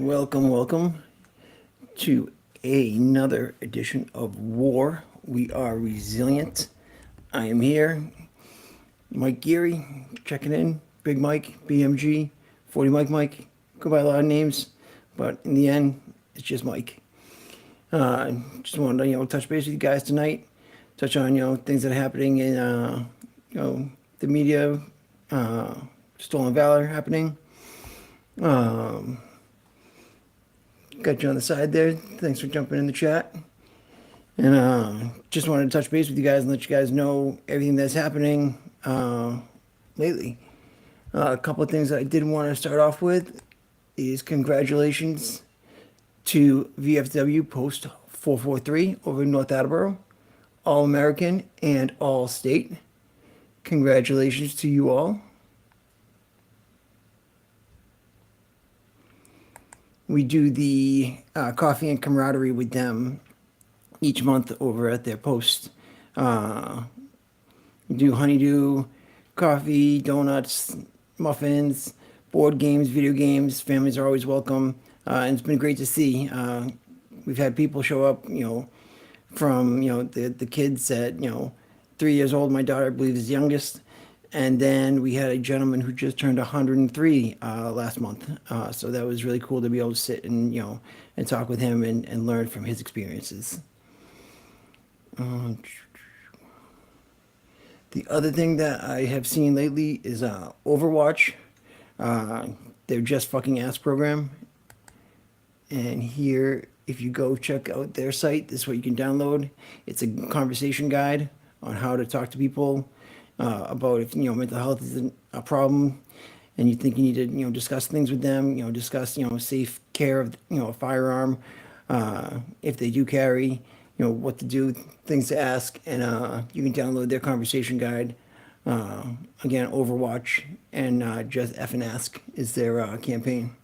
Welcome to another edition of War. We are resilient. I am here. Mike Geary checking in. Big Mike, BMG, 40 Mike. Go by a lot of names, but in the end, it's just Mike. Just wanted to touch base with you guys tonight. Touch on things that are happening in the media. Stolen Valor happening. Got you on the side there. Thanks for jumping in the chat. And just wanted to touch base with you guys and let you guys know everything that's happening lately. A couple of things that I did want to start off with is congratulations to VFW Post 443 over in North Attleboro, All-American and All-State. Congratulations to you all. We do the coffee and camaraderie with them each month over at their post. We do honeydew, coffee, donuts, muffins, board games, video games. Families are always welcome. And it's been great to see. We've had people show up, from, the kids at, 3 years old. My daughter, I believe, is the youngest. And then we had a gentleman who just turned 103 last month. So that was really cool to be able to sit and, and talk with him and learn from his experiences. The other thing that I have seen lately is Overwatch. Their Just Fucking Ass program. And here, if you go check out their site, this is what you can download. It's a conversation guide on how to talk to people about if mental health is a problem and you think you need to discuss things with them, discuss safe care of a firearm, if they do carry, what to do, things to ask, and you can download their conversation guide. Again, Overwatch and Just F and Ask is their campaign.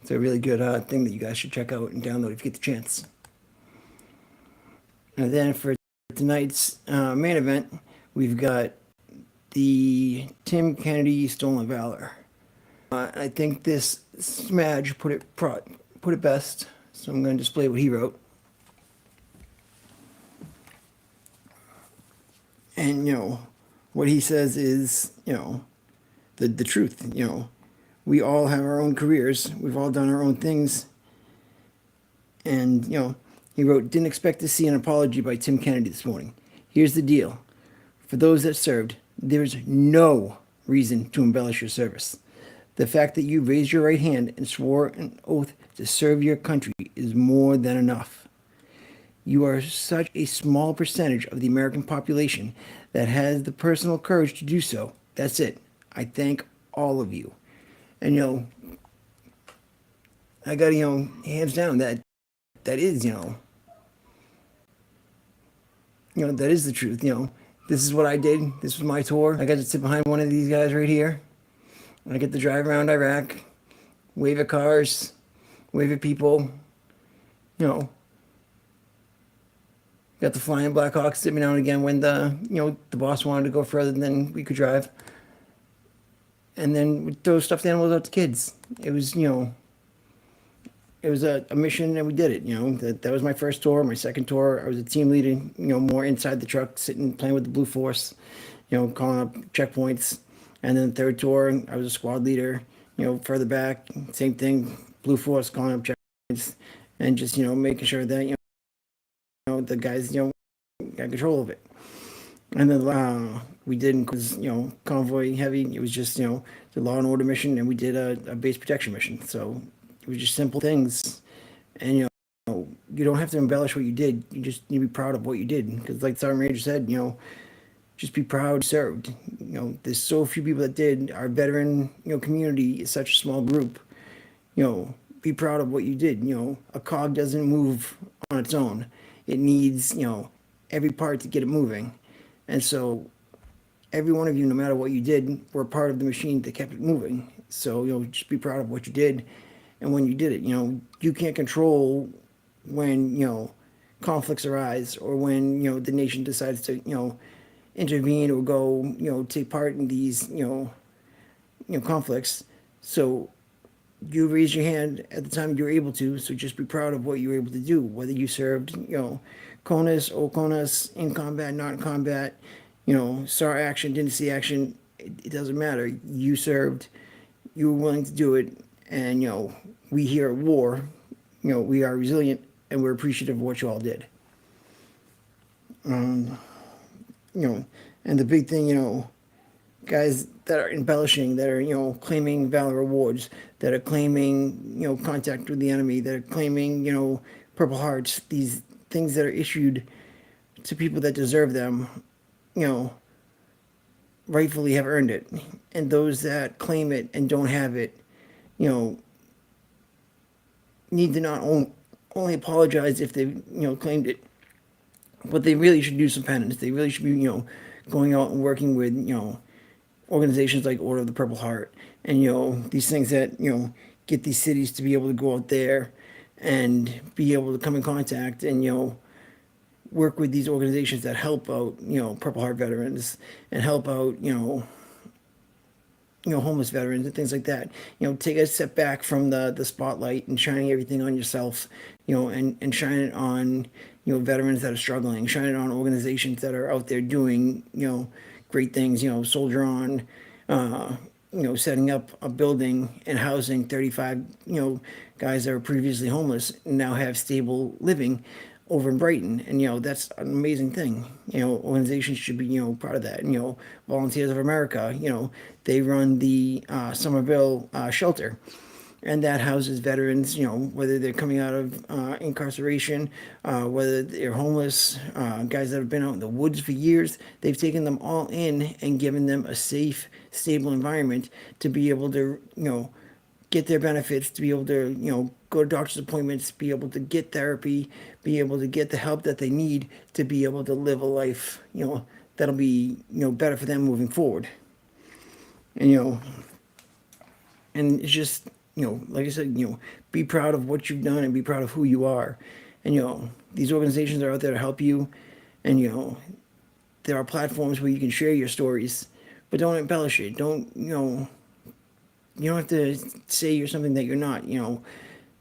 It's a really good thing that you guys should check out and download if you get the chance. And then for tonight's main event, we've got the Tim Kennedy Stolen Valor. I think this Smudge put it best, so I'm going to display what he wrote. And what he says is the truth. We all have our own careers. We've all done our own things. And he wrote, "Didn't expect to see an apology by Tim Kennedy this morning. Here's the deal. For those that served, there's no reason to embellish your service. The fact that you raised your right hand and swore an oath to serve your country is more than enough. You are such a small percentage of the American population that has the personal courage to do so. That's it. I thank all of you." And I got hands down that is that is the truth. This is what I did. This was my tour. I got to sit behind one of these guys right here. I get to drive around Iraq, wave at cars, wave at people. Got to fly in Black Hawks every now and again when the boss wanted to go further than we could drive. And then we throw stuffed animals out to kids. It was it was a mission and we did it. That was my first tour. My second tour, I was a team leader, more inside the truck, sitting, playing with the Blue Force, calling up checkpoints. And then the third tour, I was a squad leader, further back, same thing, Blue Force, calling up checkpoints, and just, making sure that, the guys, got control of it. And then we did, because, convoy heavy, it was just, the law and order mission, and we did a base protection mission. So it was just simple things. And, you don't have to embellish what you did. You just need to be proud of what you did. Because like Sergeant Major said, just be proud you served. There's so few people that did. Our veteran, community is such a small group. Be proud of what you did. A cog doesn't move on its own. It needs, every part to get it moving. And so every one of you, no matter what you did, were part of the machine that kept it moving. So, just be proud of what you did. And when you did it, you can't control when, conflicts arise or when, the nation decides to, intervene or go, take part in these, conflicts. So you raised your hand at the time you were able to, so just be proud of what you were able to do. Whether you served, CONUS, OCONUS, in combat, not in combat, saw action, didn't see action, it doesn't matter. You served, you were willing to do it, and we here at WAR, we are resilient and we're appreciative of what you all did. You know, and the big thing, guys that are embellishing, that are, claiming Valor awards, that are claiming, contact with the enemy, that are claiming, Purple Hearts, these things that are issued to people that deserve them, you know, rightfully have earned it. And those that claim it and don't have it, you know, need to not only apologize if they, claimed it, but they really should do some penance. They really should be, going out and working with, organizations like Order of the Purple Heart, and these things that get these cities to be able to go out there and be able to come in contact and work with these organizations that help out Purple Heart veterans and help out homeless veterans and things like that. Take a step back from the spotlight and shining everything on yourself, and shine it on, veterans that are struggling, shine it on organizations that are out there doing, great things, Soldier On, setting up a building and housing 35, guys that were previously homeless and now have stable living over in Brighton. And, that's an amazing thing. Organizations should be, proud of that. And, Volunteers of America, they run the Somerville shelter. And that houses veterans, whether they're coming out of incarceration, whether they're homeless, guys that have been out in the woods for years. They've taken them all in and given them a safe, stable environment to be able to, get their benefits, to be able to, go to doctor's appointments, be able to get therapy, be able to get the help that they need to be able to live a life, that'll be, better for them moving forward. And, and it's just, like I said, be proud of what you've done and be proud of who you are. And, these organizations are out there to help you. And, there are platforms where you can share your stories, but don't embellish it. Don't, you don't have to say you're something that you're not.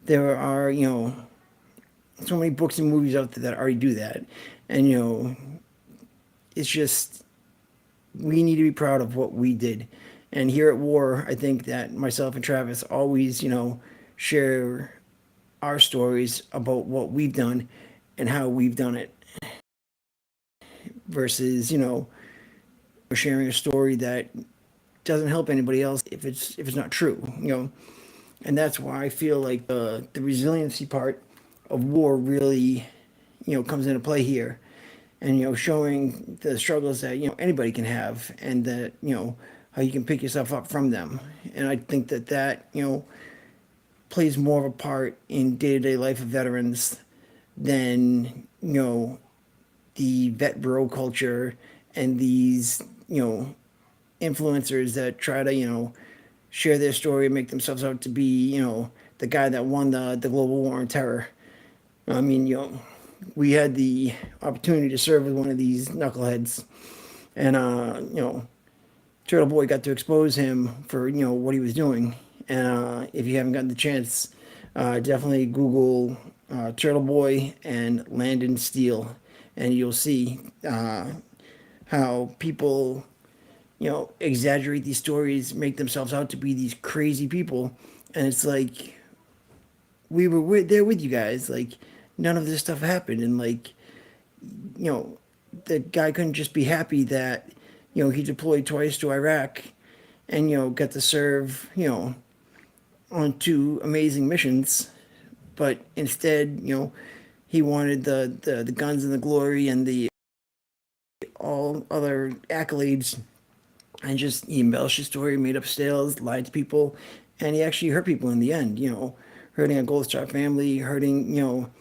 There are, so many books and movies out there that already do that. And, it's just, we need to be proud of what we did. And here at WAR, I think that myself and Travis always, share our stories about what we've done and how we've done it versus, sharing a story that doesn't help anybody else if it's not true, And that's why I feel like the resiliency part of WAR really, comes into play here. And, showing the struggles that, anybody can have and that, how you can pick yourself up from them. And I think that, plays more of a part in day-to-day life of veterans than, the vet bro culture and these, influencers that try to, share their story and make themselves out to be, the guy that won the global war on terror. I mean, we had the opportunity to serve with one of these knuckleheads, and Turtle Boy got to expose him for what he was doing. And if you haven't gotten the chance, definitely Google Turtle Boy and Landon Steele, and you'll see how people exaggerate these stories, make themselves out to be these crazy people, and it's like we were there with you guys. Like none of this stuff happened, and like the guy couldn't just be happy that he deployed twice to Iraq and got to serve on two amazing missions, but instead he wanted the guns and the glory and the all other accolades, and just he embellished his story, made up tales, lied to people, and he actually hurt people in the end. Hurting a Gold Star family, hurting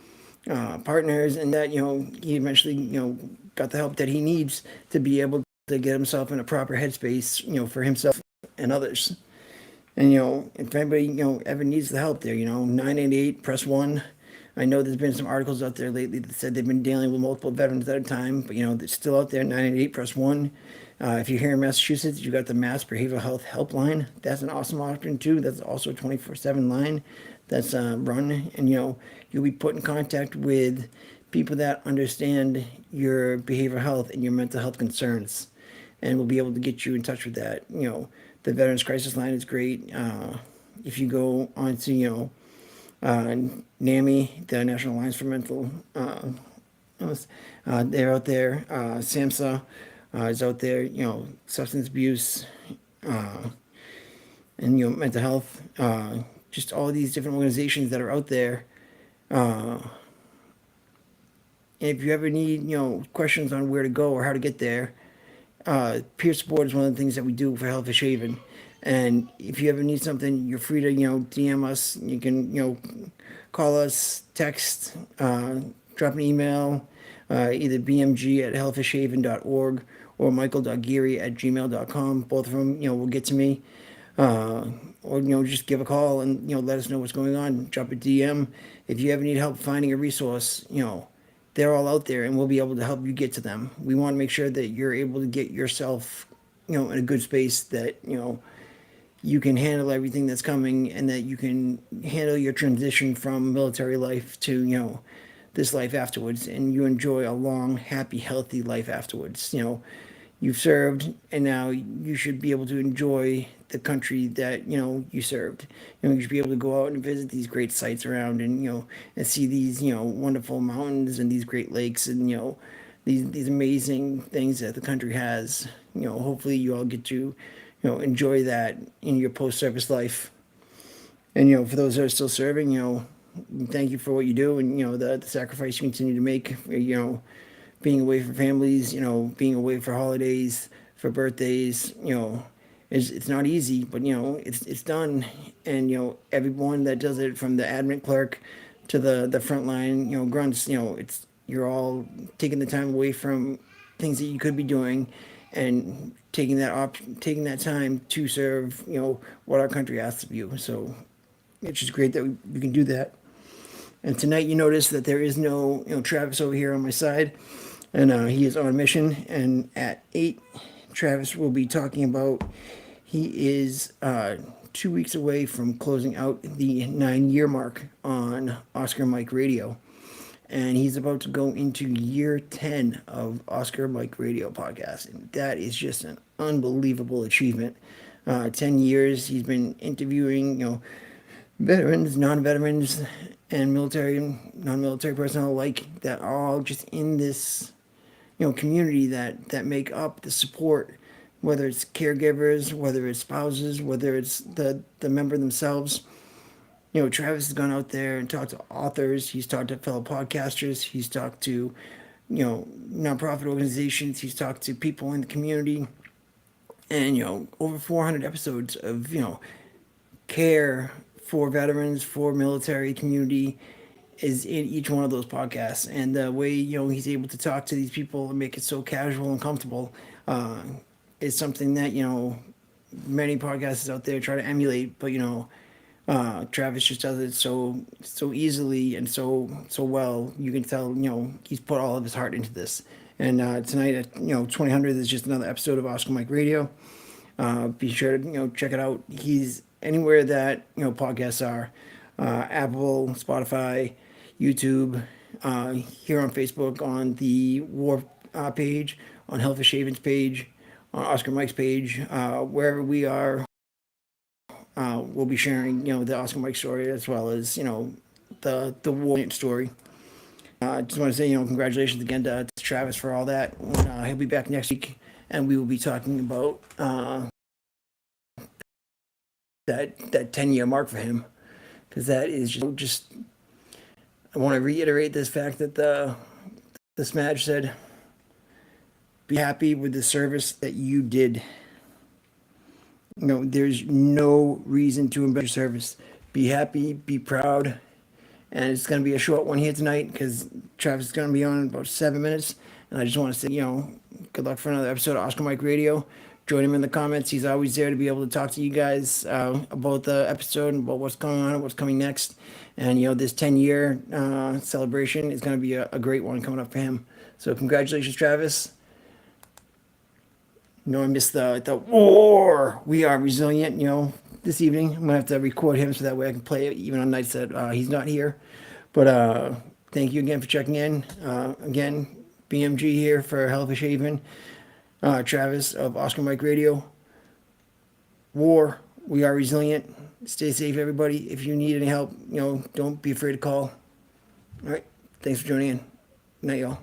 partners, and that he eventually got the help that he needs to be able to get himself in a proper headspace for himself and others. And if anybody ever needs the help there, 988 press 1. I know there's been some articles out there lately that said they've been dealing with multiple veterans at a time, but it's still out there. 988 press one. If you're here in Massachusetts, you got the Mass Behavioral Health Helpline. That's an awesome option too. That's also a 24/7 line that's run, and you'll be put in contact with people that understand your behavioral health and your mental health concerns, and we'll be able to get you in touch with that. The Veterans Crisis Line is great. If you go onto NAMI, the National Alliance for Mental Illness, they're out there. SAMHSA is out there. Substance abuse and mental health. Just all these different organizations that are out there. And if you ever need questions on where to go or how to get there, peer support is one of the things that we do for Hellfish Haven. And if you ever need something, you're free to DM us. You can call us, text, drop an email, either bmg@hellfishhaven.org or michael.geary@gmail.com. Both of them will get to me. Or just give a call and let us know what's going on. Drop a DM. If you ever need help finding a resource, they're all out there, and we'll be able to help you get to them. We want to make sure that you're able to get yourself in a good space, that you can handle everything that's coming, and that you can handle your transition from military life to this life afterwards, and you enjoy a long, happy, healthy life afterwards. You've served, and now you should be able to enjoy the country that you served. You should be able to go out and visit these great sites around, and and see these wonderful mountains and these great lakes, and these amazing things that the country has. Hopefully you all get to enjoy that in your post-service life. And for those that are still serving, thank you for what you do, and the sacrifice you continue to make. Being away from families, being away for holidays, for birthdays, it's not easy, but it's done. And everyone that does it, from the admin clerk to the frontline grunts, you're all taking the time away from things that you could be doing, and taking that time to serve what our country asks of you. So it's just great that we can do that. And tonight you notice that there is no Travis over here on my side, and he is on mission. And at 8, Travis will be talking about, he is 2 weeks away from closing out the 9-year mark on Oscar Mike Radio. And he's about to go into year 10 of Oscar Mike Radio podcast. And that is just an unbelievable achievement. 10 years he's been interviewing, veterans, non-veterans, and military and non-military personnel alike, that are all just in this community that make up the support, whether it's caregivers, whether it's spouses, whether it's the member themselves. Travis has gone out there and talked to authors. He's talked to fellow podcasters. He's talked to nonprofit organizations. He's talked to people in the community, and over 400 episodes of care for veterans, for military community, is in each one of those podcasts. And the way he's able to talk to these people and make it so casual and comfortable is something that many podcasts out there try to emulate, but Travis just does it so easily and so well. You can tell he's put all of his heart into this. And tonight at 2000 is just another episode of Oscar Mike Radio. Be sure to check it out. He's anywhere that podcasts are, Apple, Spotify, YouTube, here on Facebook, on the W.A.R page, on Hellfish Haven's page, on Oscar Mike's page, wherever we are. We'll be sharing the Oscar Mike story, as well as the war story. I just want to say congratulations again to Travis for all that. He'll be back next week, and we will be talking about that 10-year mark for him, because that is just I want to reiterate this fact that the Smaj said, be happy with the service that you did. There's no reason to embellish your service. Be happy, be proud. And it's going to be a short one here tonight, because Travis is going to be on in about 7 minutes. And I just want to say, good luck for another episode of Oscar Mike Radio. join him in the comments. He's always there to be able to talk to you guys about the episode and about what's going on and what's coming next. And this 10-year celebration is going to be a great one coming up for him. So congratulations, Travis. I missed the war. We are resilient. This evening I'm gonna have to record him so that way I can play it even on nights that he's not here. But thank you again for checking in. Again, BMG here for Hellfish Haven. Travis of Oscar Mike Radio. W.A.R. We are resilient. Stay safe, everybody. If you need any help, don't be afraid to call. All right. Thanks for joining in. Good night, y'all.